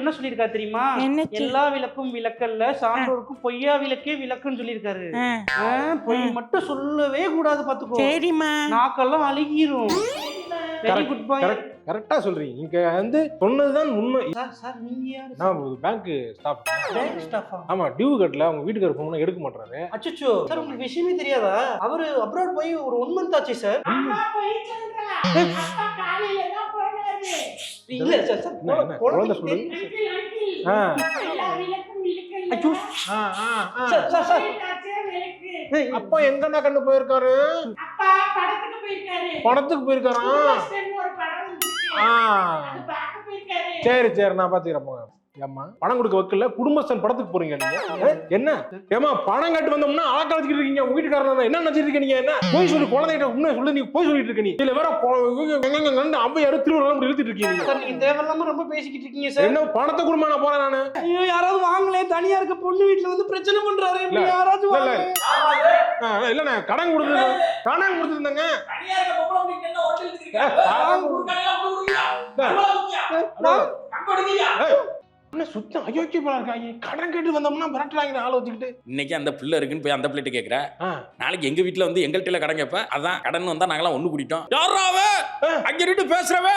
என்ன சொல்லியிருக்காரு தெரியுமா? எல்லா விளக்கும் விளக்கல்ல, சான்றோருக்கும் பொய்யா விளக்கே விளக்குன்னு சொல்லியிருக்காரு. பொய் மட்டும் சொல்லவே கூடாது பாத்துக்கோ. சரிம்மா. நாக்கெல்லாம் அழுகிரும். வெரி குட் பாய். கரெக்டா சொல்றீங்க. இங்க வந்து சொன்னதுதான் உண்மை. சார் நீங்க யாரு? நான் பேங்க் ஸ்டாஃப். பேங்க் ஸ்டாஃபா? ஆமா, டியூ கட்டல. அவங்க வீட்டுக்காரர் ஃபோன் பண்ணா எடுக்க மாட்டாரு. அச்சச்சோ சார், உங்களுக்கு விஷயமே தெரியாதா? அவரு அப்ராட் போய் ஒரு 1 மந்த் ஆச்சு சார். இல்ல சார் குழந்தை சொல்லு. அப்பா எங்கண்ணா கண்டு போயிருக்காரு? படத்துக்கு போயிருக்காரா? சரி சரி, நான் பாத்துக்கிறேன். ஏம்மா பணம் கொடுக்க வைக்கல, குடும்பஸ்தன் படத்துக்கு போறீங்க நீங்க? என்ன ஏமா பணம் கட்டு வந்தோம்னா ஆக்காலத்துக்கிட்டு இருக்கீங்க? உங்க வீட்டுக்காரர் என்ன நினைச்சிட்டு நீங்க? என்ன போய் சொல்லி குழந்தைகிட்ட உண்மை சொல்லி நீங்க போய் சொல்லிட்டு இருக்க? நீ இல்ல வேற அவ்வையாரு திருவிழா எடுத்துட்டு இருக்கீங்க சார். நீங்க தேவையில்லாம ரொம்ப பேசிக்கிட்டு இருக்கீங்க சார். என்ன பணத்தை குடும்பம் நான் போறேன் நானு. ஐயோ யாராவது வாங்கலே, தனியா இருக்க பொண்ணு வீட்டுல வந்து பிரச்சனை பண்றாரு. யாராவது இல்ல நான் கடன் கொடுத்துருந்தேங்க. சுத்தம் அயோக்கியமா இருக்காங்க. கடன் கேட்டு வந்தோம்னா மிரட்டுறாங்க ஆளை வச்சுக்கிட்டு. இன்னைக்கு அந்த பிள்ளை இருக்குன்னு போய் அந்த பிள்ளைகிட்ட கேட்கிற, நாளைக்கு எங்க வீட்டுல வந்து எங்கள்கிட்ட கடன் கேட்ப. அதான் கடன் வந்தா நாங்களாம் ஒண்ணு கூட்டிட்டோம். யாராவே அங்க இருந்து பேசுறவே